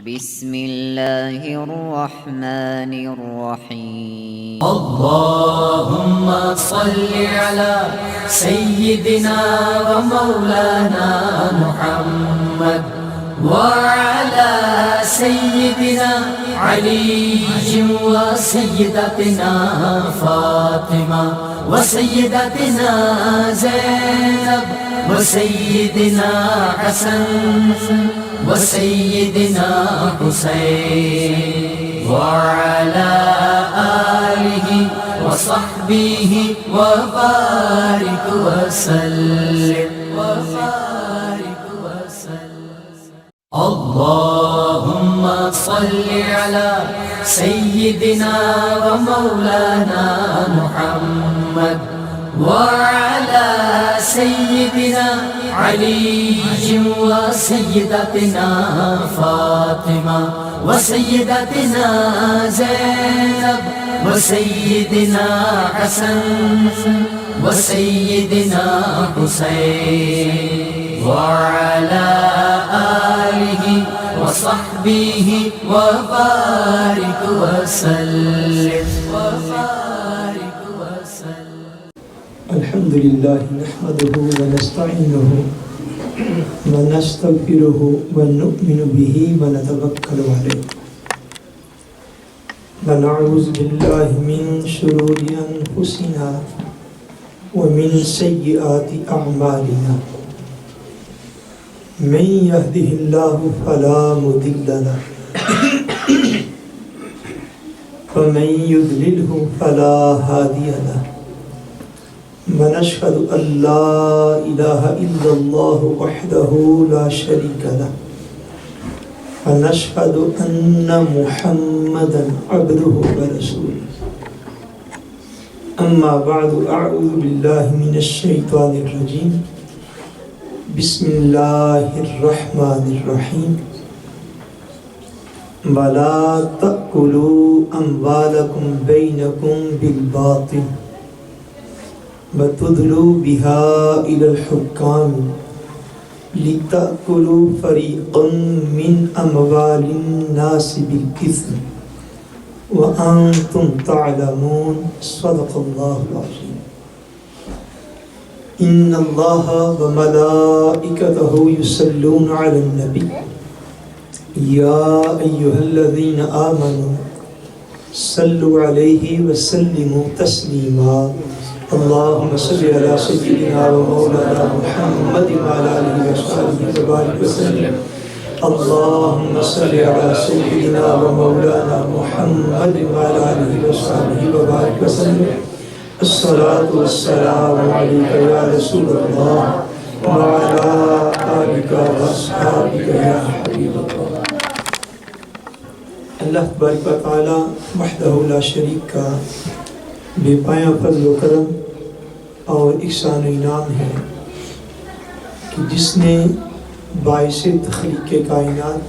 بسم اللہ الرحمن الرحیم اللہم صلی علی سیدنا و مولانا محمد وعلی سیدنا علی و سیدتنا فاطمہ و سیدتنا زینب و سیدنا حسن و سیدنا حسین وعلی آلہ وصحبہ وبارک وسلم اللہم صلی علی سیدنا و مولانا محمد وعلی سیدنا علی و سیدتنا فاطمہ و سیدتنا زینب و سیدنا حسن و سیدنا حسین وعلی آلہ وصحبہ وبارک وسلم الحمد للہ نحمده ونستعینه ونستغفره ونؤمن به ونتوکل علیہ ونعوذ باللہ من شرور انفسنا ومن سیئات اعمالنا من يهده الله فلا مضل له ومن يضلله فلا هادي له ونشهد أن لا إله إلا الله وحده لا شريك له ونشهد أن محمدا عبده ورسوله أما بعد أعوذ بالله من الشيطان الرجيم بسم الله الرحمن الرحيم ولا تأكلوا أموالكم بينكم بالباطل وتدلوا بها إلى الحكام لتأكلوا فريقا من أموال الناس بالإثم وأنتم تعلمون صدق الله العظيم إن الله وملائكته يصلون على النبي يا أيها الذين آمنوا صلوا عليه وسلموا تسليما اللهم صل على سيدنا ومولانا محمد وعلى آله وصحبه وبارك وسلم اللهم صل على سيدنا ومولانا محمد وعلى آله وصحبه وبارك وسلم الصلاة والسلام عليك يا رسول الله وعلى آلك وأصحابك يا حبيب الله. اللہ تبارک و تعالی وحدہ لا شریک کا بے پایہ فضل و کرم اور احسان و انعام ہے کہ جس نے باعث تخلیق کائنات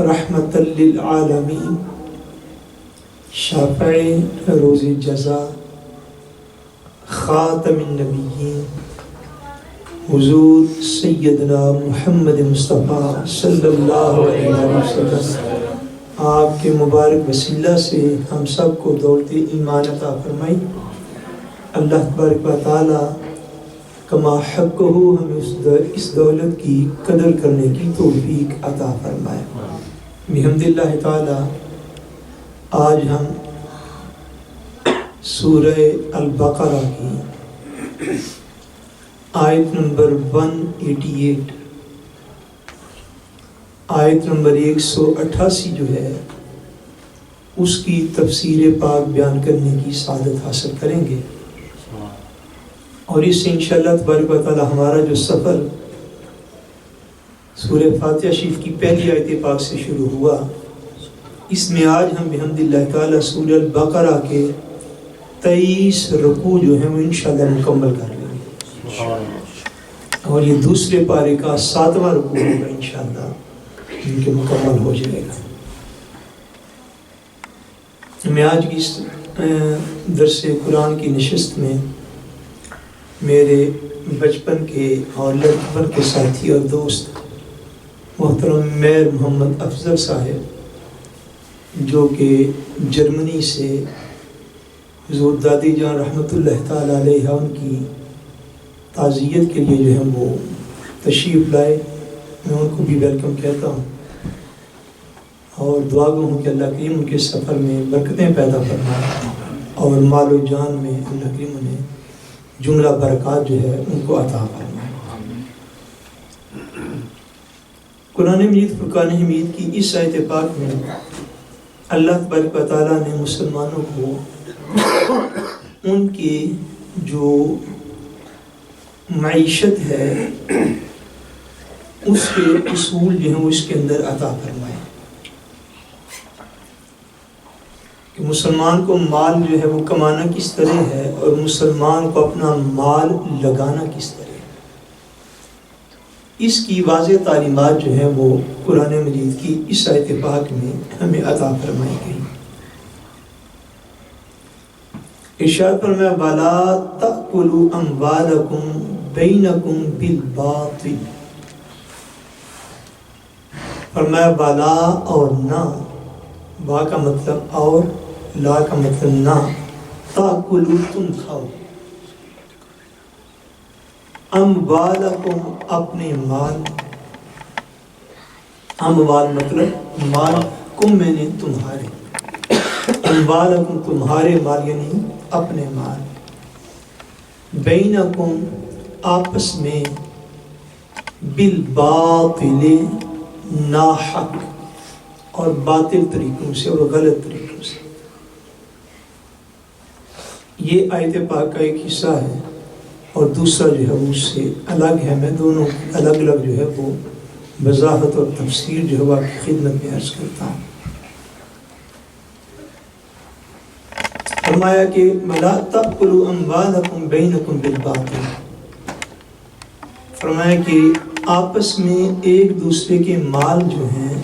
رحمت للعالمین شافع روز جزا خاتم النبیین حضور سیدنا محمد مصطفیٰ صلی اللہ علیہ وسلم آپ کے مبارک وسیلہ سے ہم سب کو دولت ایمان عطا فرمائی. اللہ تبارک و تعالی کما حق ہو ہمیں اس دولت کی قدر کرنے کی توفیق عطا فرمائے. بحمد اللہ تعالی آج ہم سورہ البقرہ کی آیت نمبر 188 آیت نمبر 188 جو ہے اس کی تفسیر پاک بیان کرنے کی سعادت حاصل کریں گے. اور اس سے انشاءاللہ تبارک و تعالی ہمارا جو سفر سورہ فاتحہ شریف کی پہلی آیت پاک سے شروع ہوا، اس میں آج ہم بحمد اللہ تعالی سورہ البقرہ کے 23 رکوع جو ہیں وہ انشاءاللہ مکمل کر لیں گے، اور یہ دوسرے پارے کا 7واں رکوع ہوگا انشاءاللہ ان کے مکمل ہو جائے گا. میں آج کی اس درس قرآن کی نشست میں میرے بچپن کے اور لڑکپن کے ساتھی اور دوست محترم میر محمد افضل صاحب جو کہ جرمنی سے حضور دادی جان رحمۃ اللہ تعالی علیہ ان کی تعزیت کے لیے جو ہے وہ تشریف لائے، میں ان کو بھی ویلکم کہتا ہوں اور دعا گو ہوں کہ اللہ کریم ان کے سفر میں برکتیں پیدا فرمائے اور مال و جان میں اللہ کریم انہیں جملہ برکات جو ہے ان کو عطا فرمائے۔ قرآن مجید فرقان حمید کی اس آیت پاک میں اللہ تبارک و تعالیٰ نے مسلمانوں کو ان کی جو معیشت ہے اس کے اصول جو ہیں وہ اس کے اندر عطا فرمائے کہ مسلمان کو مال جو ہے وہ کمانا کس طرح ہے اور مسلمان کو اپنا مال لگانا کس طرح ہے، اس کی واضح تعلیمات جو ہیں وہ قرآن مجید کی اس آیت پاک میں ہمیں عطا فرمائی گئی۔ ارشاد فرمایا وَلَا تَأْكُلُوا أَمْوَالَكُمْ بَيْنَكُمْ بِالْبَاطِلِ، فرمایا وَلَا اور نہ، با کا مطلب اور، لا کا مطلب نہ، تَأْكُلُوا تم کھاؤ، اموالکم اپنے مال، اموال مطلب مال، کم میں نے تمہارے، اموالکم تمہارے مال یعنی اپنے مال، بینکم آپس میں، بالباطل ناحق اور باطل طریقوں سے اور غلط طریقوں سے۔ یہ آیت پاک کا ایک حصہ ہے اور دوسرا جو ہے وہ اس سے الگ ہے، میں دونوں الگ الگ جو ہے وہ وضاحت اور تفسیر جو ہے وہ آپ کی خدمت میں عرض کرتا ہوں۔ فرمایا کہ وَلَا تَأْكُلُوا أَمْوَالَكُمْ بَيْنَكُمْ بِالْبَاطِلِ، فرمایا کہ آپس میں ایک دوسرے کے مال جو ہیں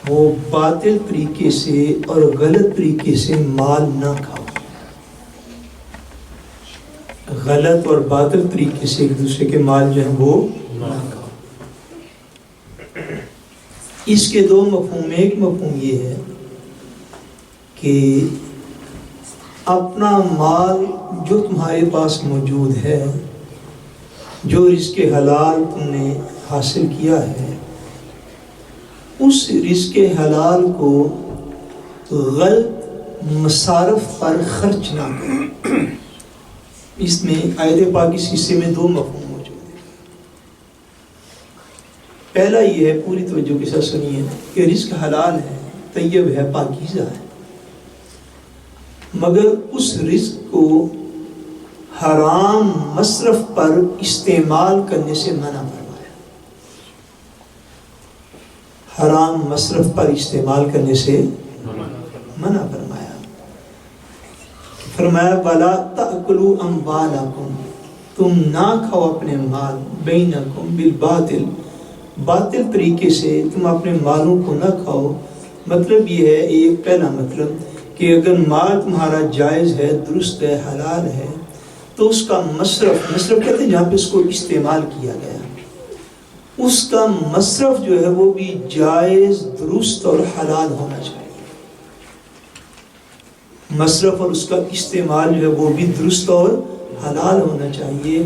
وہ باطل طریقے سے اور غلط طریقے سے مال نہ کھاؤ، غلط اور باطل طریقے سے ایک دوسرے کے مال جو ہیں وہ نہ کھاؤ۔ اس کے دو مفہوم، ایک مفہوم یہ ہے کہ اپنا مال جو تمہارے پاس موجود ہے، جو رزق حلال تم نے حاصل کیا ہے، اس رزق حلال کو غلط مصارف پر خرچ نہ کرو۔ اس میں آیت پاک اس حصے میں دو مفہوم موجود ہیں۔ پہلا یہ ہے، پوری توجہ کے ساتھ سنیے، کہ رزق حلال ہے، طیب ہے، پاکیزہ ہے، مگر اس رزق کو حرام مصرف پر استعمال کرنے سے منع فرمایا، حرام مصرف پر استعمال کرنے سے منع فرمایا۔ فرمایا وَلَا تَأْكُلُوا أَمْوَالَكُمْ، تم نہ کھاؤ اپنے مال، بینکم بالباطل، باطل طریقے سے تم اپنے مالوں کو نہ کھاؤ۔ مطلب یہ ہے، ایک پہلا مطلب کہ اگر مال تمہارا جائز ہے، درست ہے، حلال ہے، تو اس کا مصرف کہتے ہیں جہاں پہ اس کو استعمال کیا گیا، اس کا مصرف جو ہے وہ بھی جائز، درست اور حلال ہونا چاہیے۔ مصرف اور اس کا استعمال جو ہے وہ بھی درست اور حلال ہونا چاہیے۔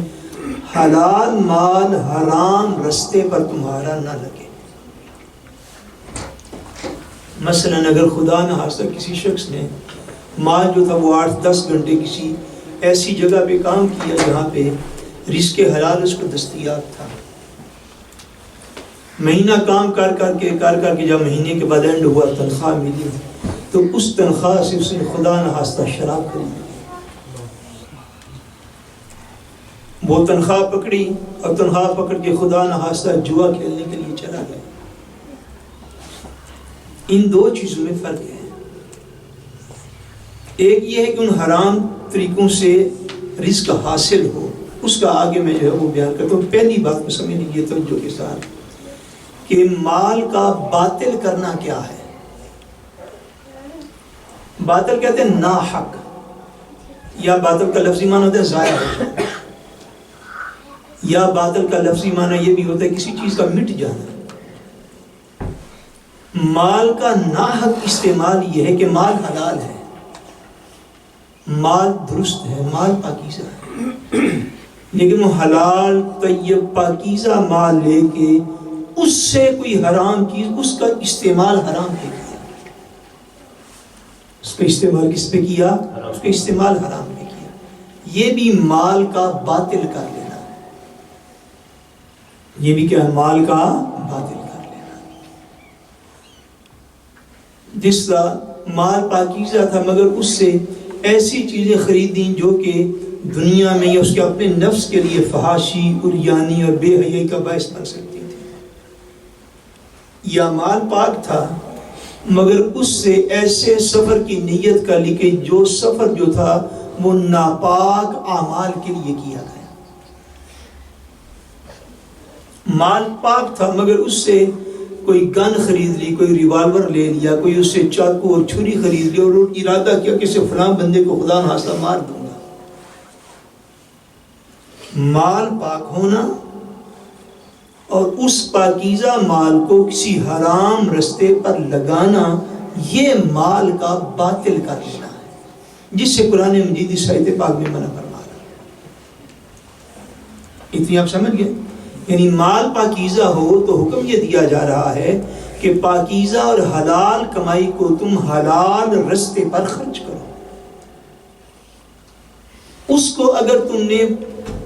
حلال مال حرام رستے پر تمہارا نہ لگے۔ مثلا اگر خدا نہ خواستہ کسی شخص نے مال جو تھا وہ 8-10 گھنٹے کسی ایسی جگہ پہ کام کیا جہاں پہ رزق حلال اس کو دستیاب تھا، مہینہ کام کر کے جب مہینے کے بعد اینڈ ہوا، تنخواہ ملی، تو اس تنخواہ سے اس نے خدا نہ خواستہ شراب خریدی، وہ تنخواہ پکڑی اور تنخواہ پکڑ کے خدا نہ خواستہ جوا کھیلنے کے لیے چلا گیا۔ ان دو چیزوں میں فرق ہے۔ ایک یہ ہے کہ ان حرام طریقوں سے رزق حاصل ہو، اس کا آگے میں جو ہے وہ بیان کرتا ہوں۔ پہلی بات کو سمجھ لیجیے توجہ کے ساتھ کہ مال کا باطل کرنا کیا ہے۔ باطل کہتے ہیں ناحق، یا باطل کا لفظی معنی ہوتا ہے ضائع ہو جانا، یا باطل کا لفظی معنی یہ بھی ہوتا ہے کسی چیز کا مٹ جانا۔ مال کا ناحق استعمال یہ ہے کہ مال حلال ہے، مال درست ہے، مال پاکیزہ ہے، لیکن وہ حلال طیب پاکیزہ مال لے کے اس سے کوئی حرام چیز، اس کا استعمال حرام پہ کیا، اس کا استعمال کس پہ کیا؟ اس کا استعمال حرام پہ کیا، یہ بھی مال کا باطل کر لینا ہے، یہ بھی کیا ہے؟ مال کا باطل کر لینا۔ جس طرح مال پاکیزہ تھا مگر اس سے ایسی چیزیں خریدیں جو کہ دنیا میں یا اس کے اپنے نفس کے لیے فحاشی، عریانی اور بے حیائی کا باعث بن سکتی تھی، یا مال پاک تھا مگر اس سے ایسے سفر کی نیت کر لی کہ جو سفر جو تھا وہ ناپاک اعمال کے لیے کیا گیا۔ مال پاک تھا مگر اس سے کوئی گن خرید لی، کوئی ریوالور لے لیا، کوئی اس سے چاقو اور چھری خرید لی اور ارادہ کیا کہ اسے فلاں بندے کو خدا نخواستہ مار دوں گا۔ مال پاک ہونا اور اس پاکیزہ مال کو کسی حرام رستے پر لگانا، یہ مال کا باطل کر لینا ہے، جس سے قرآن مجید اس آیت پاک میں منع فرما رہا ہے۔ اتنی آپ سمجھ گئے؟ یعنی مال پاکیزہ ہو تو حکم یہ دیا جا رہا ہے کہ پاکیزہ اور حلال کمائی کو تم حلال رستے پر خرچ کرو۔ اس کو اگر تم نے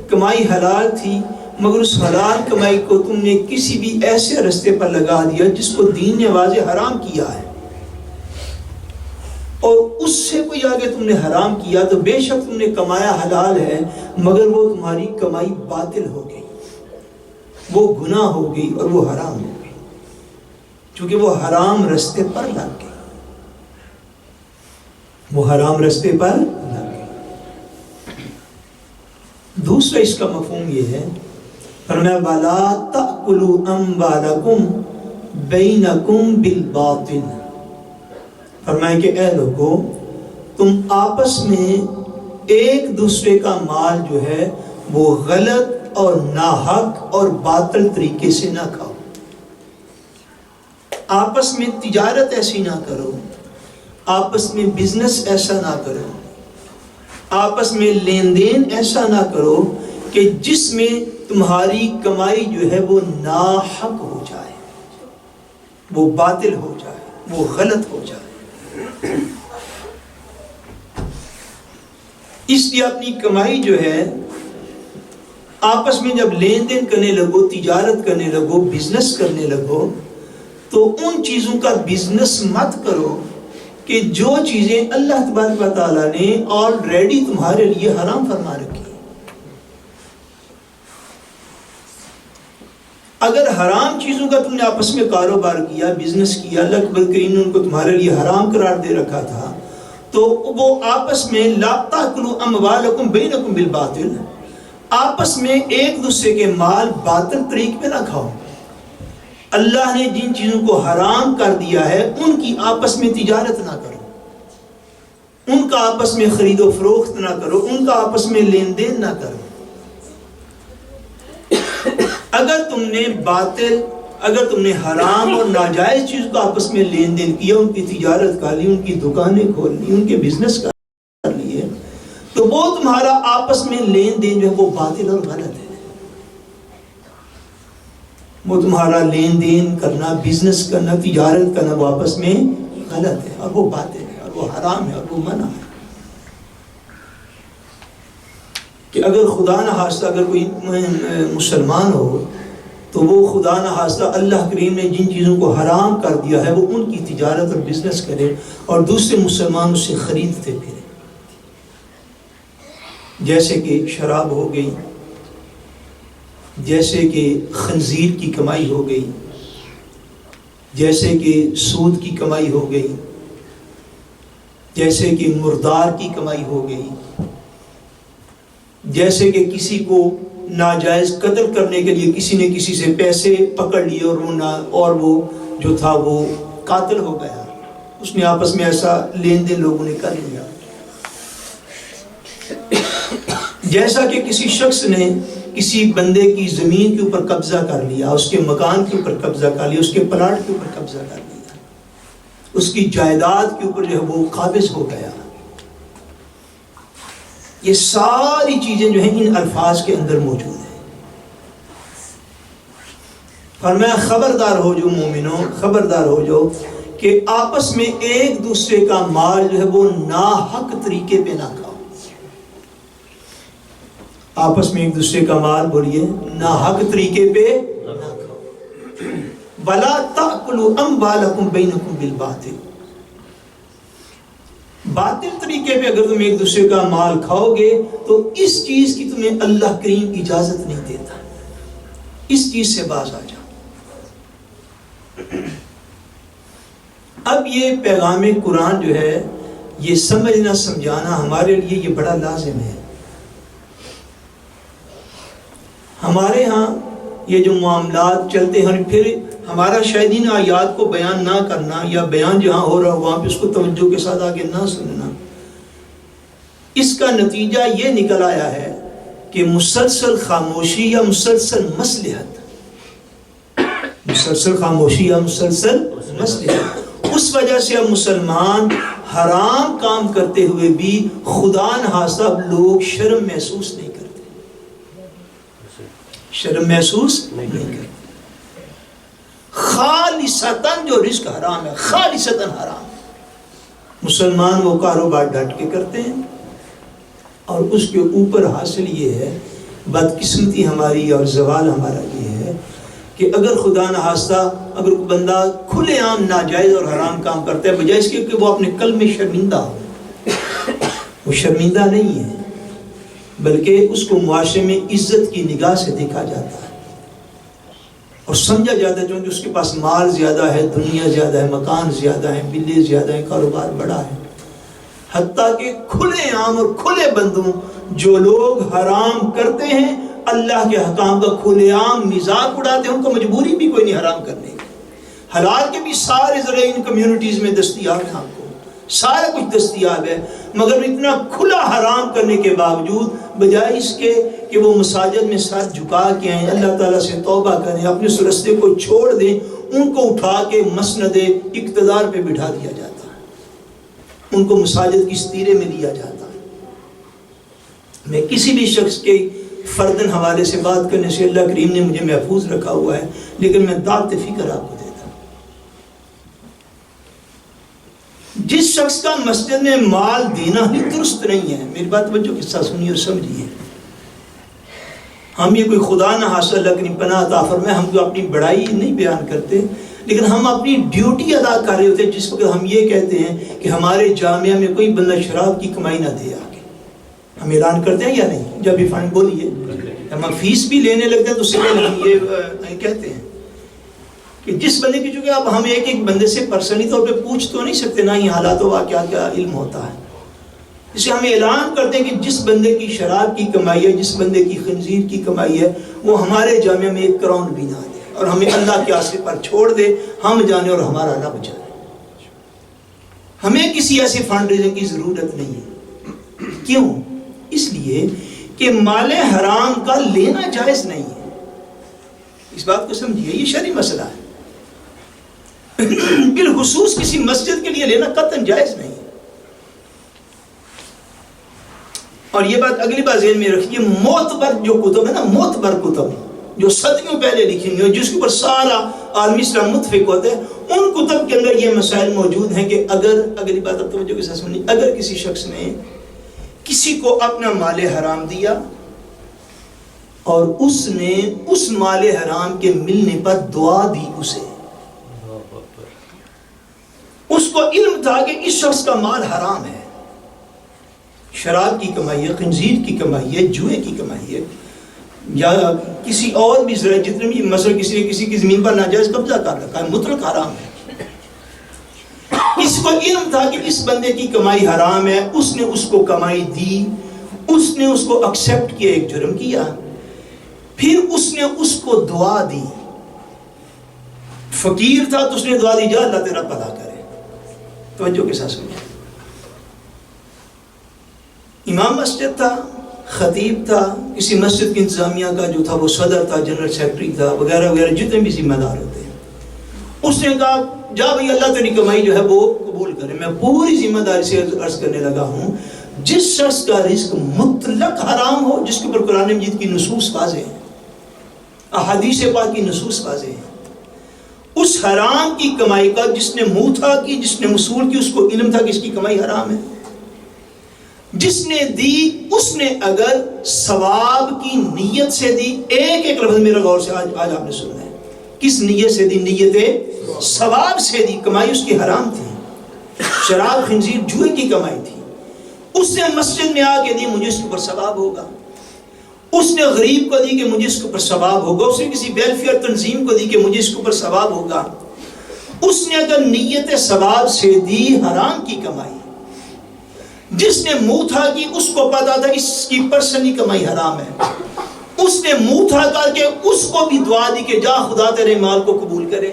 کمائی حلال تھی مگر اس حلال کمائی کو تم نے کسی بھی ایسے رستے پر لگا دیا جس کو دین نے واضح حرام کیا ہے، اور اس سے کوئی آگے تم نے حرام کیا، تو بے شک تم نے کمایا حلال ہے مگر وہ تمہاری کمائی باطل ہو گئی، وہ گناہ ہو گئی اور وہ حرام ہو گئی، چونکہ وہ حرام رستے پر لگ گئی، وہ حرام رستے پر لگ گئی۔ دوسرا اس کا مفہوم یہ ہے، فرمایا وَلَا تَأْكُلُوا أَمْوَالَكُمْ بَيْنَكُمْ بِالْبَاطِلِ، فرمایا کہ اے لوگو تم آپس میں ایک دوسرے کا مال جو ہے وہ غلط اور ناحق اور باطل طریقے سے نہ کھاؤ، آپس میں تجارت ایسی نہ کرو، آپس میں بزنس ایسا نہ کرو، آپس میں لین دین ایسا نہ کرو کہ جس میں تمہاری کمائی جو ہے وہ ناحق ہو جائے، وہ باطل ہو جائے، وہ غلط ہو جائے۔ اس لیے اپنی کمائی جو ہے آپس میں جب لین دین کرنے لگو، تجارت کرنے لگو، بزنس کرنے لگو، تو ان چیزوں کا بزنس مت کرو کہ جو چیزیں اللہ تبارک و تعالیٰ نے آلریڈی تمہارے لیے حرام فرما رکھی۔ اگر حرام چیزوں کا تم نے آپس میں کاروبار کیا، بزنس کیا، اللہ کریم نے ان کو تمہارے لیے حرام قرار دے رکھا تھا، تو وہ آپس میں لا تاکلوا اموالکم بینکم بالباطل، آپس میں ایک دوسرے کے مال باطل طریق پہ نہ کھاؤ۔ اللہ نے جن چیزوں کو حرام کر دیا ہے ان کی آپس میں تجارت نہ کرو، ان کا آپس میں خرید و فروخت نہ کرو، ان کا آپس میں لین دین نہ کرو۔ اگر تم نے باطل، اگر تم نے حرام اور ناجائز چیز کو آپس میں لین دین کیا، ان کی تجارت کر لی، ان کی دکانیں کھول لی، ان کے بزنس کر لیے، تو وہ تمہارا آپس میں لین دین جو ہے وہ باطل اور غلط ہے۔ وہ تمہارا لین دین کرنا، بزنس کرنا، تجارت کرنا وہ آپس میں غلط ہے اور وہ باطل ہے اور وہ حرام ہے اور وہ منع ہے۔ کہ اگر خدا نہ خواستہ اگر کوئی مسلمان ہو تو وہ خدا نہ خواستہ اللہ کریم نے جن چیزوں کو حرام کر دیا ہے وہ ان کی تجارت اور بزنس کرے اور دوسرے مسلمان اسے خریدتے پھرے، جیسے کہ شراب ہو گئی، جیسے کہ خنزیر کی کمائی ہو گئی، جیسے کہ سود کی کمائی ہو گئی، جیسے کہ مردار کی کمائی ہو گئی، جیسے کہ کسی کو ناجائز قتل کرنے کے لیے کسی نے کسی سے پیسے پکڑ لیے اور وہ جو تھا وہ قاتل ہو گیا، اس نے آپس میں ایسا لین دین لوگوں نے کر لیا۔ جیسا کہ کسی شخص نے کسی بندے کی زمین کے اوپر قبضہ کر لیا، اس کے مکان کے اوپر قبضہ کر لیا، اس کے پلاٹ کے اوپر قبضہ کر لیا، اس کی جائیداد کے اوپر جو ہے وہ قابض ہو گیا. یہ ساری چیزیں جو ہیں ان الفاظ کے اندر موجود ہیں. فرمایا خبردار ہو جو مومنوں، خبردار ہو جو کہ آپس میں ایک دوسرے کا مال جو ہے وہ ناحق طریقے پہ نہ کھاؤ. آپس میں ایک دوسرے کا مال بولیے ناحق طریقے پہ نہ کھاؤ. وَلَا تَأْكُلُوا أَمْوَالَكُمْ بَيْنَكُمْ بِالْبَاطِلِ. باطل طریقے پہ اگر تم ایک دوسرے کا مال کھاؤ گے تو اس چیز کی تمہیں اللہ کریم اجازت نہیں دیتا. اس چیز سے باز آ جاؤ. اب یہ پیغام قرآن جو ہے یہ سمجھنا سمجھانا ہمارے لیے یہ بڑا لازم ہے. ہمارے ہاں یہ جو معاملات چلتے ہیں پھر ہمارا شاید ان آیات کو بیان نہ کرنا یا بیان جہاں ہو رہا وہاں پہ اس کو توجہ کے ساتھ آگے نہ سننا، اس کا نتیجہ یہ نکل آیا ہے کہ مسلسل خاموشی یا مسلسل مصلحت، مسلسل خاموشی یا مسلسل مصلحت. اس وجہ سے اب مسلمان حرام کام کرتے ہوئے بھی خدا نخواستہ لوگ شرم محسوس نہیں کرتے، شرم محسوس نہیں کرتے. خالصتاً جو رزق حرام ہے، خالصتاً حرام ہے، مسلمان وہ کاروبار ڈٹ کے کرتے ہیں. اور اس کے اوپر حاصل یہ ہے، بدقسمتی ہماری اور زوال ہمارا یہ ہے کہ اگر خدا نخواستہ اگر بندہ کھلے عام ناجائز اور حرام کام کرتا ہے، بجائے اس کے کہ وہ اپنے قلب میں شرمندہ ہو، وہ شرمندہ نہیں ہے بلکہ اس کو معاشرے میں عزت کی نگاہ سے دیکھا جاتا ہے اور سمجھا جاتا ہے چونکہ اس کے پاس مال زیادہ ہے، دنیا زیادہ ہے، مکان زیادہ ہے، بلے زیادہ ہیں، کاروبار بڑا ہے. حتیٰ کہ کھلے عام اور کھلے بندوں جو لوگ حرام کرتے ہیں، اللہ کے حکام کا کھلے عام مذاق اڑاتے ہیں، ان کو مجبوری بھی کوئی نہیں حرام کرنے کی. حلال کے بھی سارے ذرائع ان کمیونٹیز میں دستیاب ہیں، آپ کو سارا کچھ دستیاب ہے، مگر اتنا کھلا حرام کرنے کے باوجود بجائے اس کے کہ وہ مساجد میں سر جھکا کے آئیں، اللہ تعالیٰ سے توبہ کریں، اپنے اس رستے کو چھوڑ دیں، ان کو اٹھا کے مسند اقتدار پہ بٹھا دیا جاتا ہے، ان کو مساجد کی ستیرے میں لیا جاتا ہے. میں کسی بھی شخص کے فردن حوالے سے بات کرنے سے اللہ کریم نے مجھے محفوظ رکھا ہوا ہے، لیکن میں دعوت فکر آپ کو دیتا ہوں. جس شخص کا مسجد میں مال دینا ہی درست نہیں ہے، میری بات توجہ کے ساتھ سنیے اور سمجھیے. ہم یہ کوئی خدا نہ حاصل اللہ کی پناہ عطا فرمائے، ہم کو اپنی بڑائی نہیں بیان کرتے، لیکن ہم اپنی ڈیوٹی ادا کر رہے ہوتے ہیں. جس وقت ہم یہ کہتے ہیں کہ ہمارے جامعہ میں کوئی بندہ شراب کی کمائی نہ دے آگے، ہم اعلان کرتے ہیں یا نہیں؟ جب بھی فنڈ بولیے، ہم فیس بھی لینے لگتے ہیں تو اس سے پہلے ہم یہ کہتے ہیں کہ جس بندے کی، چونکہ اب ہم ایک ایک بندے سے پرسنلی طور پہ پوچھ تو نہیں سکتے، نہ ہی حالات و واقعات کا علم ہوتا ہے، اس لیے ہم اعلان کرتے ہیں کہ جس بندے کی شراب کی کمائی ہے، جس بندے کی خنزیر کی کمائی ہے، وہ ہمارے جامعہ میں 1 کراؤن بھی نہ دے اور ہمیں اللہ کے آسے پر چھوڑ دے، ہم جانے اور ہمارا رب جانے. ہمیں کسی ایسے فنڈ ریزنگ کی ضرورت نہیں ہے. کیوں؟ اس لیے کہ مال حرام کا لینا جائز نہیں ہے. اس بات کو سمجھیے، یہ شرعی مسئلہ ہے. بالخصوص کسی مسجد کے لیے لینا قطعاً جائز نہیں ہے. اور یہ بات اگلی بار ذہن میں رکھیے، معتبر جو کتب ہے نا، معتبر کتب جو صدیوں پہلے لکھی ہوئی، جس کے اوپر سارا عالمی اسلام متفق ہوتے ہیں، ان کتب کے اندر یہ مسائل موجود ہیں کہ اگر، اگلی بات اب توجہ کے ساتھ سنیے، اگر کسی شخص نے کسی کو اپنا مال حرام دیا اور اس نے اس مال حرام کے ملنے پر دعا دی، اس کو علم تھا کہ اس شخص کا مال حرام ہے، شراب کی کمائی ہے، خنزیر کی کمائی ہے، جوئے کی کمائی ہے، یا کسی اور بھی ذرائع، جتنے بھی مثلا کسی نے کسی کی زمین پر ناجائز قبضہ کر رکھا ہے، مطلق حرام ہے. اس کو علم تھا کہ اس بندے کی کمائی حرام ہے، اس نے اس کو کمائی دی، اس نے اس کو ایکسیپٹ کیا، ایک جرم کیا، پھر اس نے اس کو دعا دی. فقیر تھا تو اس نے دعا دی، جا اللہ تیرا بھلا کرے. توجہ کے ساتھ سنیں. امام مسجد تھا، خطیب تھا، کسی مسجد کی انتظامیہ کا جو تھا وہ صدر تھا، جنرل سیکرٹری تھا، وغیرہ وغیرہ، جتنے بھی ذمہ دار ہوتے ہیں. اس نے کہا جا بھائی اللہ تیری کمائی جو ہے وہ قبول کرے. میں پوری ذمہ داری سے عرض کرنے لگا ہوں جس شخص کا رزق مطلق حرام ہو، جس کے اوپر قرآن مجید کی نصوص واضح ہیں، احادیث پاک کی نصوص واضح ہیں، اس حرام کی کمائی کا جس نے منہ تھا کی، جس نے وصول کی، اس کو علم تھا کہ اس کی کمائی حرام ہے. جس نے دی اس نے اگر ثواب کی نیت سے دی، ایک ایک لفظ میرا غور سے آج آپ نے سننا ہے، کس نیت سے دی؟ نیت ثواب سے دی. کمائی اس کی حرام تھی، شراب خنزیر جوئے کی کمائی تھی. اس نے مسجد میں آ کے دی مجھے اس کے اوپر ثواب ہوگا، اس نے غریب کو دی کہ مجھے اس کے اوپر ثواب ہوگا، اس نے کسی ویلفیئر تنظیم کو دی کہ مجھے اس کے اوپر ثواب ہوگا. اس نے اگر نیت ثواب سے دی حرام کی کمائی، جس نے منہ تھا کہ اس کو پتا تھا اس کی پرسنلی کمائی حرام ہے، اس نے منہ تھا کر کے اس کو بھی دعا دی کہ جا خدا تیرے مال کو قبول کرے.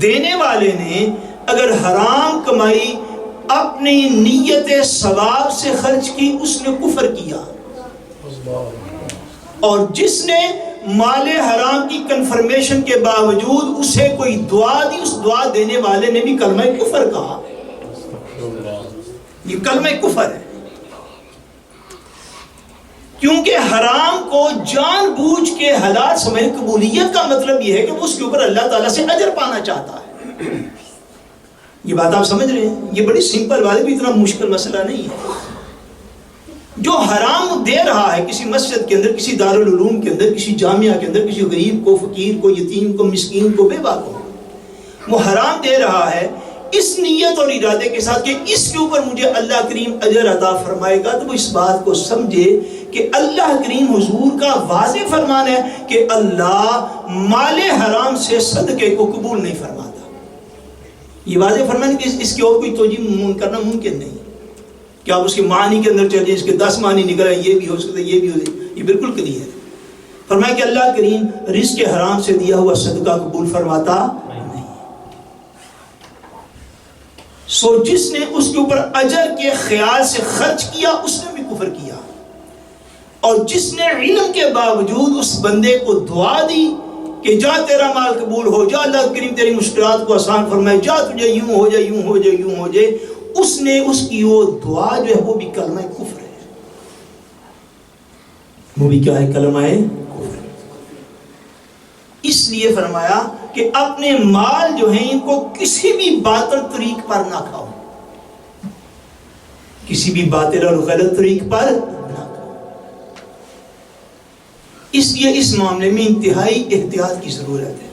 دینے والے نے اگر حرام کمائی اپنی نیت ثواب سے خرچ کی، اس نے کفر کیا. اور جس نے مال حرام کی کنفرمیشن کے باوجود اسے کوئی دعا دی، اس دعا دینے والے نے بھی کلمہ کفر کہا. یہ کلمہ کفر ہے، کیونکہ حرام کو جان بوجھ کے حلال سمجھ. قبولیت کا مطلب یہ ہے کہ وہ اس کے اوپر اللہ تعالیٰ سے اجر پانا چاہتا ہے. یہ بات آپ سمجھ رہے ہیں؟ یہ بڑی سمپل بات ہے، بھی اتنا مشکل مسئلہ نہیں ہے. جو حرام دے رہا ہے کسی مسجد کے اندر، کسی دارالعلوم کے اندر، کسی جامعہ کے اندر، کسی غریب کو، فقیر کو، یتیم کو، مسکین کو، بیوہ کو، وہ حرام دے رہا ہے اس نیت اور ارادے کے ساتھ کہ اس کے اوپر مجھے اللہ کریم اجر عطا فرمائے گا. تو وہ اس بات کو سمجھے کہ اللہ کریم حضور کا واضح فرمان ہے کہ اللہ مال حرام سے صدقے کو قبول نہیں فرماتا. یہ واضح فرمان ہے کہ اس کی اور کوئی توجیہ کرنا ممکن نہیں کہ آپ اس کے معنی کے اندر چلیں، اس کے 10 معنی نکل آئے، یہ بھی ہو سکتا ہے، یہ بھی ہو سکتا ہے. یہ بالکل کلیئر ہے. فرمایا کہ اللہ کریم رزق حرام سے دیا ہوا صدقہ قبول فرماتا نہیں. سو جس نے اس کے اوپر اجر کے خیال سے خرچ کیا اس نے بھی کفر کیا. اور جس نے علم کے باوجود اس بندے کو دعا دی کہ جا تیرا مال قبول ہو، جا اللہ کریم تیری مشکلات کو آسان فرمائے، جا تجھے یوں ہو جائے، یوں ہو جائے، یوں ہو جائے، اس نے اس کی وہ دعا جو ہے وہ بھی کلمہ کفر ہے. وہ بھی کیا ہے؟ کلمہ کفر. اس لیے فرمایا کہ اپنے مال جو ہیں ان کو کسی بھی باطل طریق پر نہ کھاؤ، کسی بھی باطل اور غلط طریق پر نہ کھاؤ. اس لیے اس معاملے میں انتہائی احتیاط کی ضرورت ہے.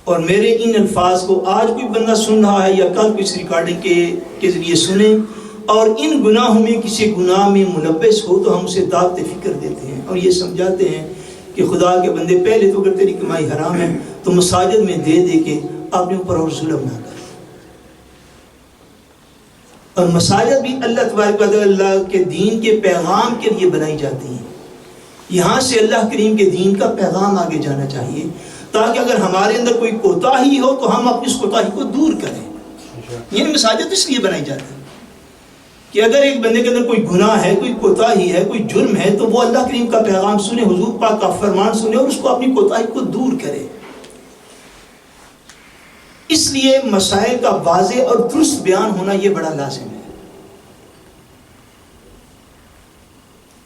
اور میرے ان الفاظ کو آج کوئی بندہ سن رہا ہے یا کل کسی ریکارڈنگ کے ذریعے سنے اور ان گناہوں میں کسی گناہ میں ملبس ہو تو ہم اسے دعوت فکر دیتے ہیں اور یہ سمجھاتے ہیں کہ خدا کے بندے پہلے تو اگر تیری کمائی حرام ہے تو مساجد میں دے دے کے اپنے اوپر اور ظلم نہ کر. اور مساجد بھی اللہ تبارک و تعالی اللہ کے دین کے پیغام کے لیے بنائی جاتی ہیں. یہاں سے اللہ کریم کے دین کا پیغام آگے جانا چاہیے تاکہ اگر ہمارے اندر کوئی کوتاہی ہو تو ہم اپنی اس کوتاہی کو دور کریں. یعنی مساجد اس لیے بنائی جاتی ہے کہ اگر ایک بندے کے اندر کوئی گناہ ہے، کوئی کوتاہی ہے، کوئی جرم ہے تو وہ اللہ کریم کا پیغام سنے، حضور پاک کا فرمان سنے اور اس کو اپنی کوتاہی کو دور کرے. اس لیے مسائل کا واضح اور درست بیان ہونا یہ بڑا لازم ہے.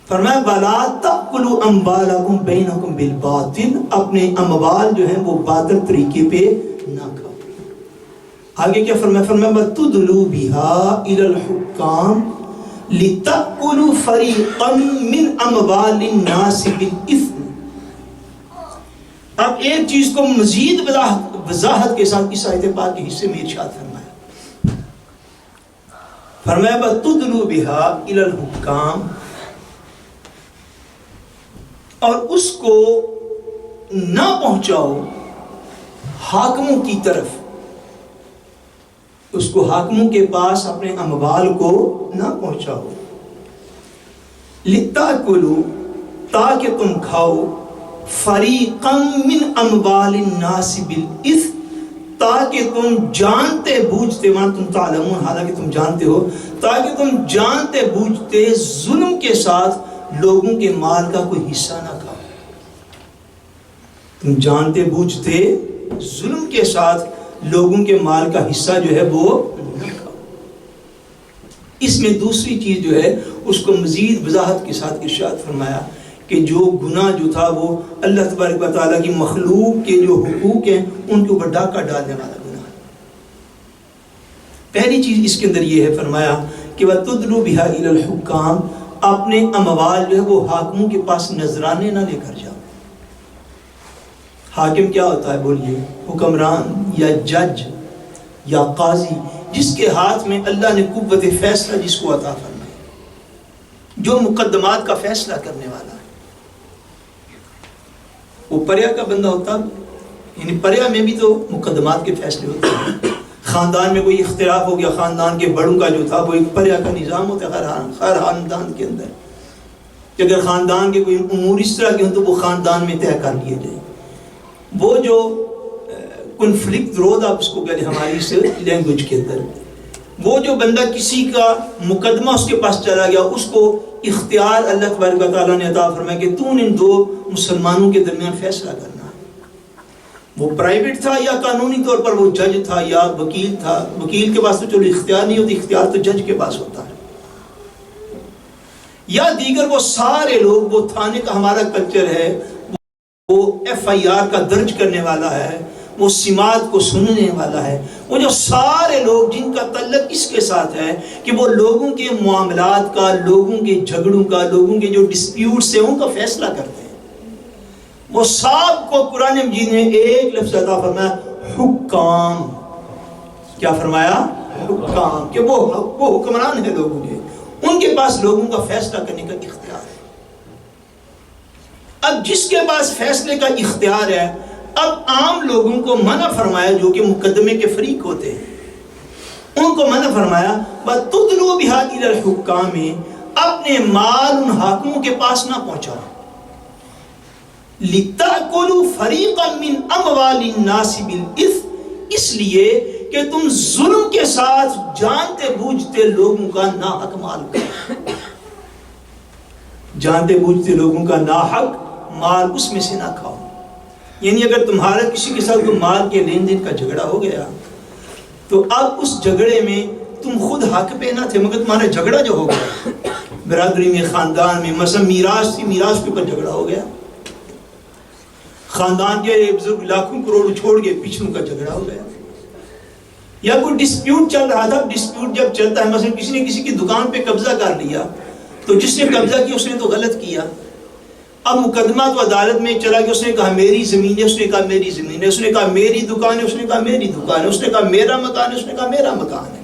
فرمایا وَلَا تَأْكُلُوا أَمْوَالَكُمْ بَيْنَكُمْ بِالْبَاطِلِ، اپنے اموال جو ہیں وہ باطل طریقے پہ نہ کھاؤ. آگے کیا فرمایا؟ فرمایا وَتُدْلُوا بِهَا إِلَى الْحُكَّامِ لِتَأْكُلُوا فَرِيقًا مِّنْ أَمْوَالِ النَّاسِ بِالْإِثْمِ. اب ایک چیز کو مزید وضاحت کے ساتھ اس آیت پاک کے حصے میں ارشاد فرمایا. فرمایا وَتُدْلُوا بِهَا إِلَى الْحُكَّامِ، اور اس کو نہ پہنچاؤ حاکموں کی طرف، اس کو حاکموں کے پاس اپنے اموال کو نہ پہنچاؤ. لِتَأْكُلُوا، تاکہ تم کھاؤ، فَرِيقًا مِّنْ أَمْوَالِ النَّاسِ بِالْإِثْمِ، تاکہ تم جانتے بوجھتے، تم تعلمون، حالانکہ تم جانتے ہو، تاکہ تم جانتے بوجھتے ظلم کے ساتھ لوگوں کے مال کا کوئی حصہ نہ کھاؤ. تم جانتے بوجھتے ظلم کے ساتھ لوگوں کے مال کا حصہ جو ہے وہ نہ کھاؤ۔ اس میں دوسری چیز جو ہے اس کو مزید وضاحت کے ساتھ ارشاد فرمایا کہ جو گناہ جو تھا وہ اللہ تبارک و تعالیٰ کی مخلوق کے جو حقوق ہیں ان کے اوپر ڈاکہ ڈالنے والا گناہ ہے۔ پہلی چیز اس کے اندر یہ ہے فرمایا کہ وَتُدْلُوا بِهَا إِلَى الْحُكَّامِ، اپنے اموال جو ہے وہ حاکموں کے پاس نذرانے نہ لے کر جاؤ۔ حاکم کیا ہوتا ہے بولیے؟ حکمران یا جج یا قاضی، جس کے ہاتھ میں اللہ نے قوت فیصلہ جس کو عطا فرمائی، جو مقدمات کا فیصلہ کرنے والا ہے۔ وہ پریا کا بندہ ہوتا، یعنی پریا میں بھی تو مقدمات کے فیصلے ہوتے ہیں۔ خاندان میں کوئی اختلاف ہو گیا، خاندان کے بڑوں کا جو تھا وہ ایک پریا کا نظام ہوتا ہے ہر خاندان کے اندر، کہ اگر خاندان کے کوئی امور اس طرح کے ہوں تو وہ خاندان میں طے کر لیے جائیں۔ وہ جو کنفلکٹ رود آپ اس کو کہتے ہیں ہماری اس لینگویج کے اندر، وہ جو بندہ کسی کا مقدمہ اس کے پاس چلا گیا، اس کو اختیار اللہ تبارک و تعالیٰ نے عطا فرمایا کہ تو ان دو مسلمانوں کے درمیان فیصلہ کرنا ہے۔ وہ پرائیویٹ تھا یا قانونی طور پر وہ جج تھا یا وکیل تھا، وکیل کے پاس تو چلو اختیار نہیں ہوتی، اختیار تو جج کے پاس ہوتا ہے، یا دیگر وہ سارے لوگ، وہ تھانے کا ہمارا کلچر ہے، وہ FIR کا درج کرنے والا ہے، وہ سماعت کو سننے والا ہے، وہ جو سارے لوگ جن کا تعلق اس کے ساتھ ہے کہ وہ لوگوں کے معاملات کا، لوگوں کے جھگڑوں کا، لوگوں کے جو ڈسپیوٹس ہیں ان کا فیصلہ کرتے ہیں، وہ سب کو قرآن مجید نے ایک لفظ عطا فرمایا، حکام۔ کیا فرمایا؟ حکام، کہ وہ حکمران ہے لوگوں کے، ان کے پاس لوگوں کا فیصلہ کرنے کا اختیار ہے۔ اب جس کے پاس فیصلے کا اختیار ہے، اب عام لوگوں کو منع فرمایا جو کہ مقدمے کے فریق ہوتے ہیں، ان کو منع فرمایا وَتُدْلُوا بِهَا إِلَى الْحُكَّامِ، اپنے مال ان حاکموں کے پاس نہ پہنچاؤ، لِتَأْكُلُوا فَرِيقًا مِّنْ أَمْوَالِ النَّاسِ بِالْإِثْمِ، اس لیے کہ تم ظلم کے ساتھ جانتے بوجھتے لوگوں کا ناحق مال کھاؤ، جانتے بوجھتے لوگوں کا ناحق مال اس میں سے نہ کھاؤ۔ یعنی اگر تمہارا کسی کے ساتھ کوئی مال کے لین دین کا جھگڑا ہو گیا تو اب اس جھگڑے میں تم خود حق پہ نہ تھے، مگر تمہارا جھگڑا جو ہو گیا برادری میں، خاندان میں، مثلا میراث تھی، میراث کے اوپر جھگڑا ہو گیا، خاندان کے بزرگ لاکھوں کروڑ چھوڑ کے پچھلوں کا جھگڑا ہو گیا، یا کوئی ڈسپیوٹ چل رہا تھا، ڈسپیوٹ جب چلتا ہے، مثلا کسی نے کسی کی دکان پہ قبضہ کر لیا تو جس نے قبضہ کیا اس نے تو غلط کیا، اب مقدمہ تو عدالت میں چلا کہ اس نے کہا میری زمین ہے، اس نے کہا میری زمین ہے، اس نے کہا میری دکان ہے، اس نے کہا میری دکان ہے، اس نے کہا میرا مکان ہے، اس نے کہا میرا مکان ہے۔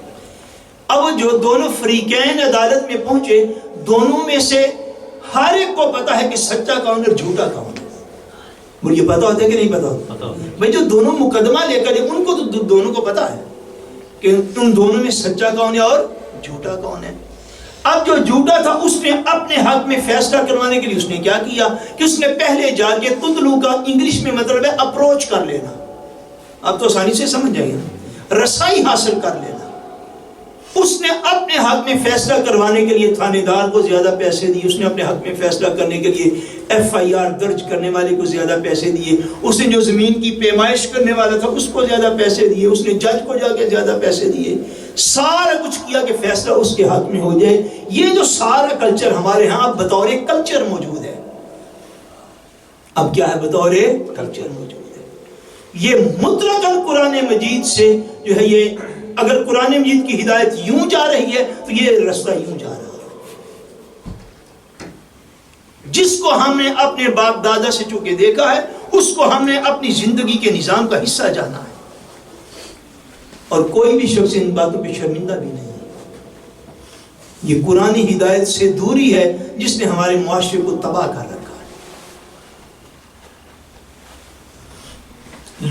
اب جو دونوں فریقین عدالت میں پہنچے، دونوں میں سے ہر ایک کو پتا ہے کہ سچا کون اور جھوٹا کون ہے۔ مجھے پتا ہوتا ہے کہ نہیں پتا ہوتا؟ بھائی جو دونوں مقدمہ لے کر ان کو تو دونوں کو پتا ہے کہ ان دونوں میں سچا کون ہے اور جھوٹا کون ہے۔ اب جو جھوٹا تھا اس نے اپنے حق میں فیصلہ کروانے کے لیے اس نے کیا کیا کہ اس نے پہلے جا کے تدلو کا انگلش میں مطلب ہے اپروچ کر لینا، اب تو آسانی سے سمجھ جائے گا، رسائی حاصل کر لینا۔ اس نے اپنے حق میں فیصلہ کروانے کے لیے تھانے دار کو زیادہ پیسے دیے، اس نے اپنے حق میں فیصلہ کرنے کے لیے FIR درج کرنے والے کو زیادہ پیسے دیے، اس نے جو زمین کی پیمائش کرنے والا تھا اس کو زیادہ پیسے دیے، اس نے جج کو جا کے زیادہ پیسے دیے، سارا کچھ کیا کہ فیصلہ اس کے حق میں ہو جائے۔ یہ جو سارا کلچر ہمارے ہاں اب بطور کلچر موجود ہے، اب کیا ہے؟ بطور کلچر موجود ہے۔ یہ مطلقاً قرآن مجید سے جو ہے، یہ اگر قرآن مجید کی ہدایت یوں جا رہی ہے تو یہ رستہ یوں جا رہا ہے، جس کو ہم نے اپنے باپ دادا سے چونکہ دیکھا ہے اس کو ہم نے اپنی زندگی کے نظام کا حصہ جانا ہے، اور کوئی بھی شخص ان باتوں پہ شرمندہ بھی نہیں ہے۔ یہ قرآن ہدایت سے دوری ہے جس نے ہمارے معاشرے کو تباہ کر رکھا ہے۔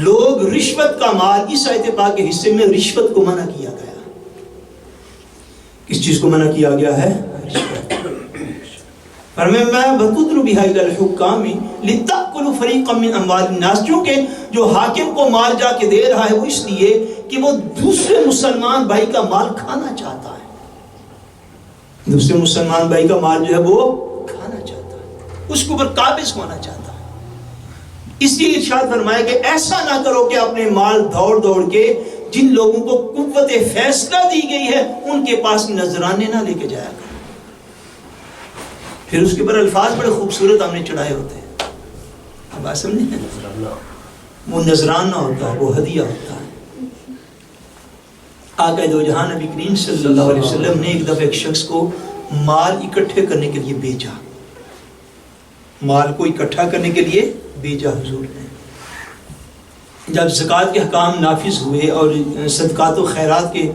لوگ رشوت کا مال، اس آیت پاک کے حصے میں رشوت کو منع کیا گیا۔ کس چیز کو منع کیا گیا ہے؟ رشوت۔ فرمایا وَتُدْلُوا بِهَا إِلَى الْحُكَّامِ لِتَأْكُلُوا فَرِيقًا مِّنْ أَمْوَالِ النَّاسِ، کیونکہ جو حاکم کو مال جا کے دے رہا ہے وہ اس لیے کہ وہ دوسرے مسلمان بھائی کا مال کھانا چاہتا ہے، دوسرے مسلمان بھائی کا مال جو ہے وہ کھانا چاہتا ہے، اس کے اوپر قابض ہونا چاہتا ہے۔ اس لیے ارشاد فرمایا کہ ایسا نہ کرو کہ اپنے مال دوڑ دوڑ کے جن لوگوں کو قوت فیصلہ دی گئی ہے ان کے پاس نذرانے نہ لے کے جایا کرو. پھر اس کے اوپر الفاظ بڑے خوبصورت ہم نے چڑھائے ہوتے ہیں. اب بات سمجھیں؟ وہ نذرانہ ہوتا ہے، وہ ہدیہ ہوتا ہے. آقا دو جہان نبی کریم صلی اللہ علیہ وسلم نے ایک دفعہ ایک شخص کو مال اکٹھے کرنے کے لیے بھیجا. مال کو اکٹھا کرنے کے لیے بھیجا حضور نے. جب زکوٰۃ کے احکام نافذ ہوئے اور صدقات و خیرات کے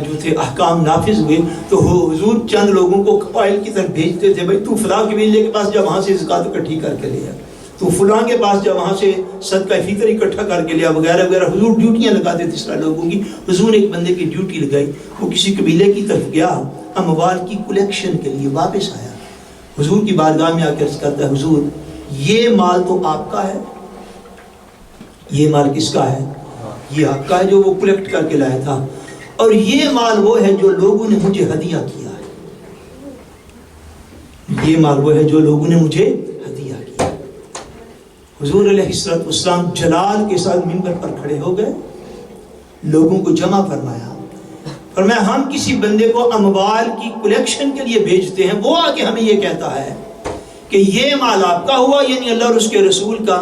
جو تھے احکام نافذ ہوئے تو حضور چند لوگوں کو قبائل کی طرف بھیجتے تھے، بھائی تو فلاں قبیلے کے پاس جا، وہاں سے زکوٰۃ اکٹھی کر کے لے آ، تو فلاں کے پاس جا، وہاں سے صدقہ فطر اکٹھا کر کے لیا، وغیرہ وغیرہ. حضور ڈیوٹیاں لگاتے تھے اس طرح لوگوں کی. حضور نے ایک بندے کی ڈیوٹی لگائی، وہ کسی قبیلے کی طرف گیا اموال کی کلیکشن کے لیے، واپس آیا حضور کی بارگاہ میں آ کے عرض کرتا ہے حضور یہ مال تو آپ کا ہے. یہ مال کس کا ہے؟ یہ آپ کا ہے جو وہ کلیکٹ کر کے لایا تھا، اور یہ مال وہ ہے جو لوگوں نے مجھے ہدیہ کیا ہے. یہ مال وہ ہے جو لوگوں نے مجھے ہدیہ کیا. حضور علیہ السلام جلال کے ساتھ منبر پر کھڑے ہو گئے، لوگوں کو جمع فرمایا، فرمایا ہم کسی بندے کو اموال کی کلیکشن کے لیے بھیجتے ہیں، وہ آ کے ہمیں یہ کہتا ہے کہ یہ مال آپ کا ہوا، یعنی اللہ اور اس کے رسول کا،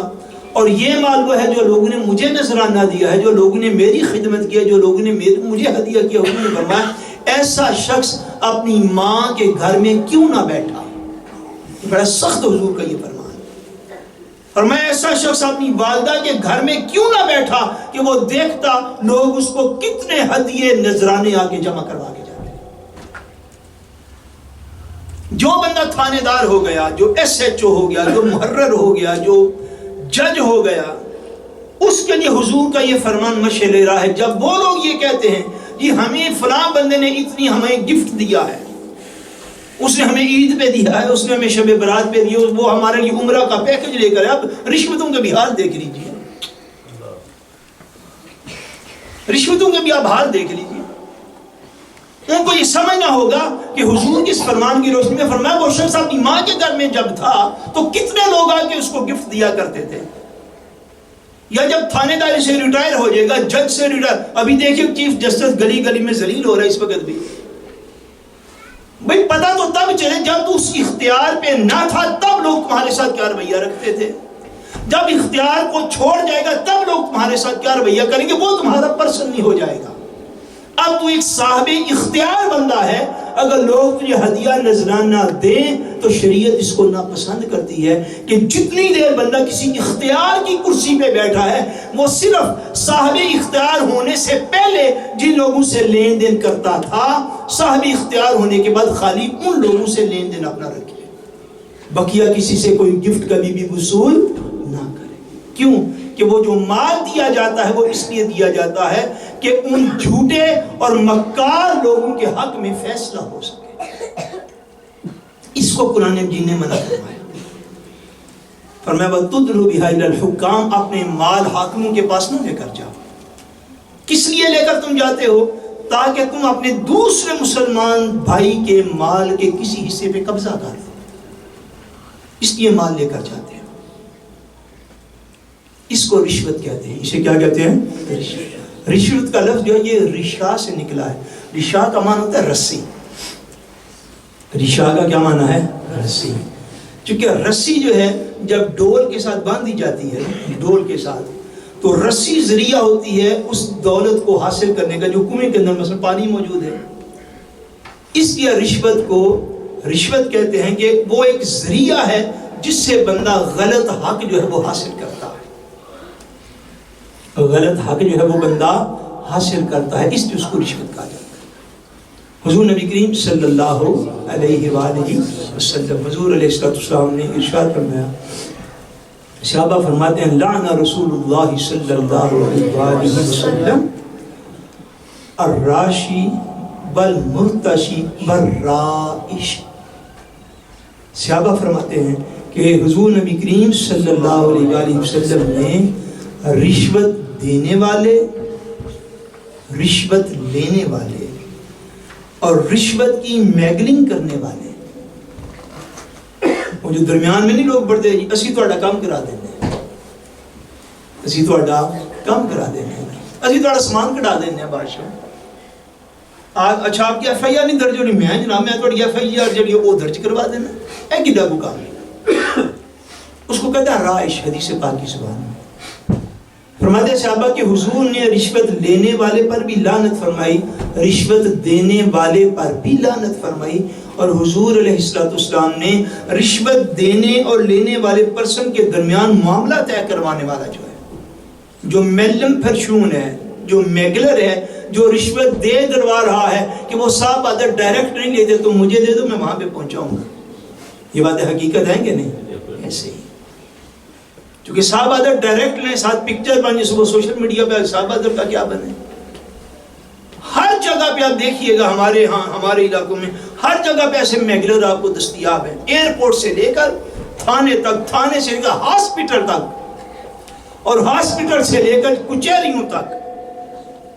اور یہ مال وہ ہے جو لوگوں نے مجھے نذرانہ دیا ہے، جو لوگوں نے میری خدمت کی ہے، جو لوگوں نے مجھے ہدیہ کیا. حضور نے فرمایا ایسا شخص اپنی ماں کے گھر میں کیوں نہ بیٹھا. بڑا سخت حضور کا یہ فرمان. فرمایا ایسا شخص اپنی والدہ کے گھر میں کیوں نہ بیٹھا کہ وہ دیکھتا لوگ اس کو کتنے ہدیے نذرانے آ کے جمع کروا کے جاتے. جو بندہ تھانے دار ہو گیا، جو SHO ہو گیا، جو محرر ہو گیا، جو جج ہو گیا، اس کے لیے حضور کا یہ فرمان مشعل لے رہا ہے. جب وہ لوگ یہ کہتے ہیں کہ ہمیں فلاں بندے نے اتنی ہمیں گفٹ دیا ہے، اس نے ہمیں عید پہ دیا ہے، اس نے ہمیں شب برات پہ دیا، وہ ہمارے لیے عمرہ کا پیکج لے کر، اب رشوتوں کا بھی حال دیکھ لیجیے، رشوتوں کا بھی آپ حال دیکھ لیجیے. ان کو یہ سمجھنا ہوگا کہ حضور اس فرمان کی روشنی میں فرمایا وہ شخص اپنی ماں کے گھر میں جب تھا تو کتنے لوگ آ کے اس کو گفٹ دیا کرتے تھے. یا جب تھانے داری سے ریٹائر ہو جائے گا، جج سے ریٹائر، ابھی دیکھیے چیف جسٹس گلی گلی میں ذلیل ہو رہا ہے اس وقت بھی. بھئی پتہ تو تب چلے جب تو اس اختیار پہ نہ تھا تب لوگ تمہارے ساتھ کیا رویہ رکھتے تھے. جب اختیار کو چھوڑ جائے گا تب لوگ تمہارے ساتھ کیا رویہ کریں گے، وہ تمہارا پرسنلی ہو جائے گا. اب تو ایک صاحب اختیار بندہ ہے، اگر لوگ تجھے ہدیہ نذرانہ دیں تو شریعت اس کو ناپسند کرتی ہے کہ جتنی دیر بندہ کسی اختیار کی کرسی پہ بیٹھا ہے وہ صرف صاحب اختیار ہونے سے پہلے جن لوگوں سے لین دین کرتا تھا، صاحب اختیار ہونے کے بعد خالی ان لوگوں سے لین دین اپنا رکھے، بقیہ کسی سے کوئی گفٹ کبھی بھی وصول نہ کرے. کیوں کہ وہ جو مال دیا جاتا ہے وہ اس لیے دیا جاتا ہے کہ ان جھوٹے اور مکار لوگوں کے حق میں فیصلہ ہو سکے. اس کو قرآن مجید نے منع فرمایا. فرمایا وَتُدْلُ بِهَا إِلَى الْحُكَّامِ، اپنے مال حاکموں کے پاس نہ لے کر جاؤ. کس لیے لے کر تم جاتے ہو؟ تاکہ تم اپنے دوسرے مسلمان بھائی کے مال کے کسی حصے پہ قبضہ کر لو. اس لیے مال لے کر جاتے ہیں. اس کو رشوت کہتے ہیں. اسے کیا کہتے ہیں؟ رشوت کا لفظ جو ہے یہ رشا سے نکلا ہے. رشا کا معنی ہوتا ہے رسی. رشا کا کیا معنی ہے؟ رسی. چونکہ رسی جو ہے جب ڈول کے ساتھ باندھی جاتی ہے، ڈول کے ساتھ، تو رسی ذریعہ ہوتی ہے اس دولت کو حاصل کرنے کا جو کنویں کے اندر مثلا پانی موجود ہے. اس لیے رشوت کو رشوت کہتے ہیں کہ وہ ایک ذریعہ ہے جس سے بندہ غلط حق جو ہے وہ حاصل کرتا ہے. غلط حق جو ہے وہ بندہ حاصل کرتا ہے، اس لیے اس کو رشوت کہا جاتا ہے. حضور نبی کریم صلی اللہ علیہ وآلہ وسلم، حضور علیہ السلام نے ارشاد فرمایا، صحابہ فرماتے ہیں لعن رسول اللہ صلی اللہ علیہ وآلہ وسلم الراشی والمرتشی والرائش. صحابہ فرماتے ہیں کہ حضور نبی کریم صلی اللہ علیہ وآلہ وسلم نے رشوت دینے والے، رشوت لینے والے اور رشوت کی میگلنگ کرنے والے، وہ جو درمیان میں نہیں لوگ بڑھتے جی اسی تو کام کرا دینے، اسی تہاڈا کام کرا دینے ہیں، اسی تہاڈا سامان کٹا دینے ہیں بادشاہ۔ اچھا آپ کی ایف آئی آر نہیں درج ہونی، میں جناب میں تہاڈی ایف آئی آر جڑی وہ درج کروا دینا، اے کڈا کو کام ہے؟ اس کو کہتا ہے رائش، حدیث پاک کی زبان میں فرماتے ہیں صحابہ کہ حضور نے رشوت لینے والے پر بھی لعنت فرمائی، رشوت دینے والے پر بھی لعنت فرمائی، اور حضور علیہ السلام نے رشوت دینے اور لینے والے پرسن کے درمیان معاملہ طے کروانے والا جو ہے، جو میلم پرشون ہے، جو میگلر ہے، جو رشوت دے دلوا رہا ہے کہ وہ صاحب ادھر ڈائریکٹ نہیں لیتے، تم مجھے دے دو میں وہاں پہ پہنچاؤں گا، یہ بات حقیقت ہے کہ نہیں؟ ایسے ہی چونکہ صاحب ادھر ڈائریکٹ لیں، ساتھ پکچر بن جیسے وہ سوشل میڈیا پہ صاحب ادھر کا کیا بنے، ہر جگہ پہ آپ دیکھیے گا، ہمارے ہاں ہمارے علاقوں میں ہر جگہ پہ ایسے میگلر آپ کو دستیاب ہیں، ایئرپورٹ سے لے کر تھانے تک، تھانے سے لے کر ہاسپٹل تک، اور ہاسپٹل سے لے کر کچہریوں تک،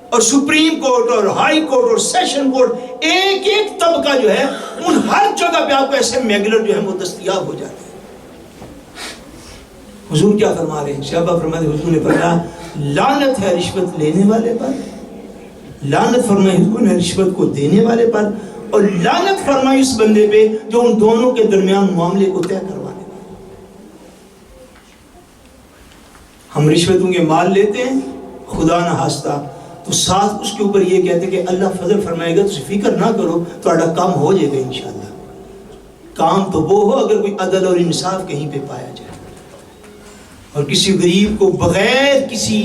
اور سپریم کورٹ اور ہائی کورٹ اور سیشن کورٹ، ایک ایک طبقہ جو ہے ان ہر جگہ پہ آپ کو ایسے میگلر جو ہیں وہ دستیاب ہو جاتے ہیں۔ حضور کیا فرما رہے ہیں؟ صحابہ فرماتے ہیں، حضور نے فرمایا لعنت ہے رشوت لینے والے پر، لعنت فرمائی حضور نے رشوت کو دینے والے پر، اور لعنت فرمائی اس بندے پہ جو ان دونوں کے درمیان معاملے کو طے کروانے والا۔ ہم رشوتوں کے مال لیتے ہیں، خدا نہ خواستہ تو ساتھ اس کے اوپر یہ کہتے ہیں کہ اللہ فضل فرمائے گا، تسی فکر نہ کرو، تہاڈا کام ہو جائے گا انشاءاللہ۔ کام تو وہ ہو اگر کوئی عدل اور انصاف کہیں پہ پایا جائے، اور کسی غریب کو بغیر کسی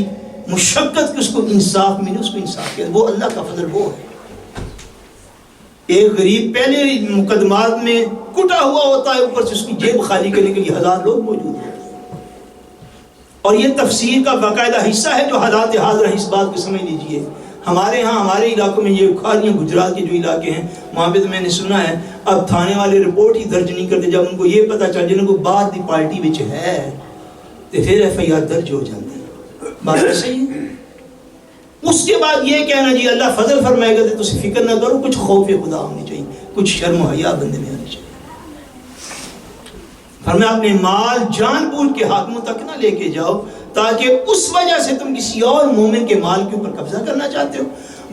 مشقت کے اس کو انصاف ملے، اس کو انصاف کہتے ہیں، وہ اللہ کا فضل وہ ہے۔ ایک غریب پہلے مقدمات میں کٹا ہوا ہوتا ہے، اوپر سے اس کی جیب خالی کرنے کے لیے 1000 لوگ موجود ہیں، اور یہ تفسیر کا باقاعدہ حصہ ہے جو حالات حاضر ہیں، اس بات کو سمجھ لیجئے۔ ہمارے ہاں ہمارے علاقوں میں یہ کھالیاں گجرات کے جو علاقے ہیں وہاں پہ تو میں نے سنا ہے اب تھانے والے رپورٹ ہی درج نہیں کرتے، جب ان کو یہ پتہ چل جائے ان کو باہر دی پارٹی وچ ہے تو پھر ایف آئی آر درج ہو جاتی ہے۔ بات صحیح ہے۔ اس کے بعد یہ کہنا جی اللہ فضل فرمائے گا تو تسی فکر نہ کرو، کچھ خوف خدا ہونی چاہیے، کچھ شرم و حیا بندے میں آنی چاہیے۔ فرمایا اپنے مال جان بوجھ کے حاکموں تک نہ لے کے جاؤ تاکہ اس وجہ سے تم کسی اور مومن کے مال کے اوپر قبضہ کرنا چاہتے ہو،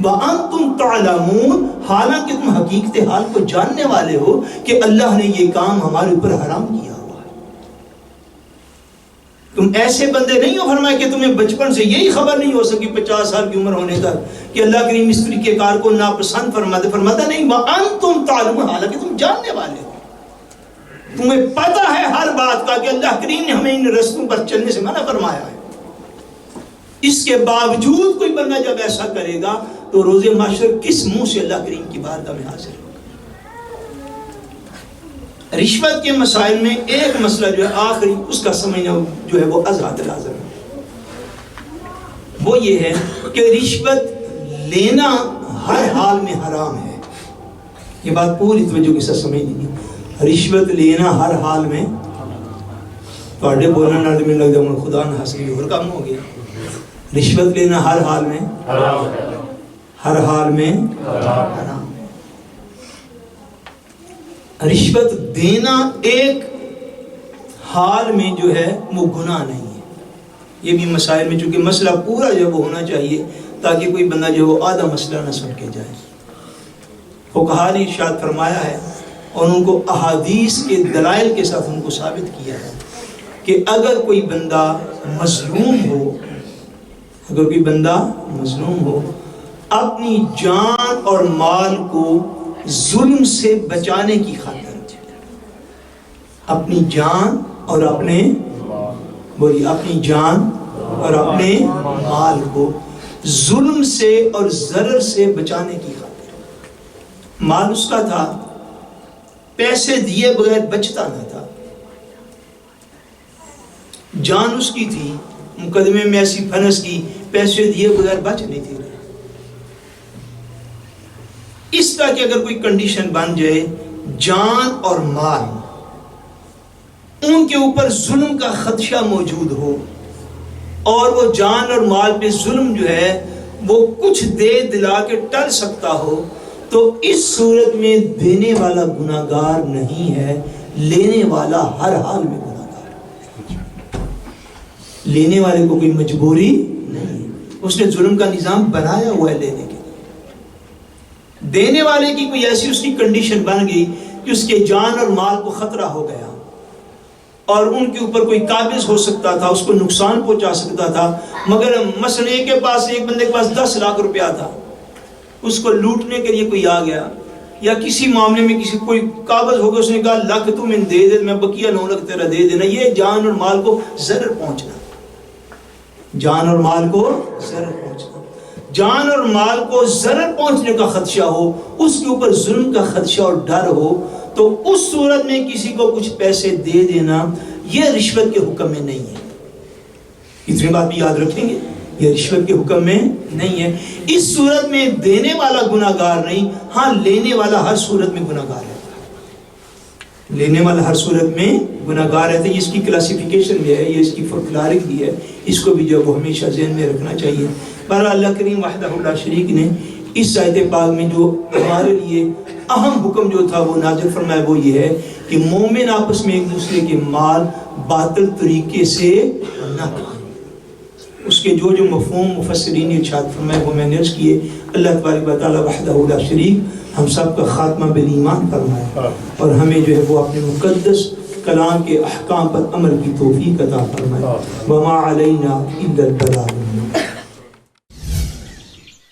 وَأَنْتُمْ تَعْلَمُونَ، حالانکہ تم حقیقت حال کو جاننے والے ہو کہ اللہ نے یہ کام ہمارے اوپر حرام کیا ہوا ہے۔ تم ایسے بندے نہیں ہو، فرمایا کہ تمہیں بچپن سے یہی خبر نہیں ہو سکی 50 سال کی عمر ہونے تک کہ اللہ کریم اس طریقے کار کو ناپسند فرماتا نہیں، وَأَنْتُمْ تَعْلَمُونَ، حالانکہ تم جاننے والے ہو، تمہیں پتہ ہے ہر بات کا کہ اللہ کریم نے ہمیں ان رستوں پر چلنے سے منع فرمایا ہے۔ اس کے باوجود کوئی بندہ جب ایسا کرے گا تو روز محشر کس منہ سے اللہ کریم کی بارگاہ میں حاضر ہوگا۔ رشوت کے مسائل میں ایک مسئلہ جو ہے آخری اس کا سمجھنا جو ہے وہ ازحد لازم ہے، وہ یہ ہے کہ رشوت لینا ہر حال میں حرام ہے۔ یہ بات پوری توجہ کے ساتھ سمجھ لیجیے، رشوت لینا ہر حال میں، تواڈے بولنے نال میں لگدا ہوں خدا نہ ہنسی اور کام ہو گیا۔ رشوت لینا ہر حال میں حرام ہے، ہر حال میں حرام ہے۔ رشوت دینا ایک حال میں جو ہے وہ گناہ نہیں ہے۔ یہ بھی مسائل میں چونکہ مسئلہ پورا جو وہ ہونا چاہیے تاکہ کوئی بندہ جو وہ آدھا مسئلہ نہ سن کے جائے۔ فقہاء نے ارشاد فرمایا ہے اور ان کو احادیث کے دلائل کے ساتھ ان کو ثابت کیا ہے کہ اگر کوئی بندہ مظلوم ہو، اگر کوئی بندہ مظلوم ہو، اپنی جان اور مال کو ظلم سے بچانے کی خاطر، اپنی جان اور اپنے بولیے اپنی جان اور اپنے مال کو ظلم سے اور ضرر سے بچانے کی خاطر، مال اس کا تھا، پیسے دیے بغیر بچتا نہ تھا، جان اس کی تھی، مقدمے میں ایسی پھنس کی، پیسے دیے بغیر بچ نہیں تھی۔ اس طرح کہ اگر کوئی کنڈیشن بن جائے جان اور مال ان کے اوپر ظلم کا خدشہ موجود ہو اور وہ جان اور مال پہ ظلم جو ہے وہ کچھ دے دلا کے ٹل سکتا ہو تو اس صورت میں دینے والا گناہگار نہیں ہے، لینے والا ہر حال میں گناہگار ہے۔ لینے والے کو کوئی مجبوری نہیں ہے، اس نے ظلم کا نظام بنایا ہوا ہے لینے کے، دینے والے کی کوئی ایسی اس کی کنڈیشن بن گئی کہ اس کے جان اور مال کو خطرہ ہو گیا اور ان کے اوپر کوئی قابض ہو سکتا تھا، اس کو نقصان پہنچا سکتا تھا، مگر مثلا ایک بندے کے پاس 10 لاکھ روپیہ تھا، اس کو لوٹنے کے لیے کوئی آ گیا، یا کسی معاملے میں کسی کوئی قابض ہو گیا، اس نے کہا لاکھ تو میں دے دے، میں بقیہ 9 لاکھ تیرا دے دینا، یہ جان اور مال کو ضرر پہنچنا، جان اور مال کو ضرر پہنچنا، جان اور مال کو ضرر پہنچنے کا خدشہ ہو، اس کے اوپر ظلم کا خدشہ اور ڈر ہو، تو اس صورت میں کسی کو کچھ پیسے دے دینا یہ رشوت کے حکم میں نہیں ہے۔ اتنی بات بھی یاد رکھیں گے، یہ رشوت کے حکم میں نہیں ہے۔ اس صورت میں دینے والا گناہگار نہیں، ہاں لینے والا ہر صورت میں گناہگار ہے، لینے والا ہر صورت میں گناہگار ہے۔ تو اس کی کلاسیفیکیشن بھی ہے، یہ اس کی فلکلارک بھی ہے، اس کو بھی جو وہ ہمیشہ ذہن میں رکھنا چاہیے۔ پر اللہ کریم وحدہ لا شریک نے اس آیت پاک میں جو ہمارے لیے اہم حکم جو تھا وہ نازل فرمایا، وہ یہ ہے کہ مومن آپس میں ایک دوسرے کے مال باطل طریقے سے نہ کھائیں۔ اس کے جو مفہوم مفسرین نے ارشاد فرمائے وہ میں نے عرض کیے۔ اللہ تبارک و تعالی وحدہ لا شریک ہم سب کا خاتمہ بالایمان فرمائے اور ہمیں جو ہے وہ اپنے مقدس کلام کے احکام پر عمل کی توفیق عطا فرمائے۔ وما علینا الا البلاغ۔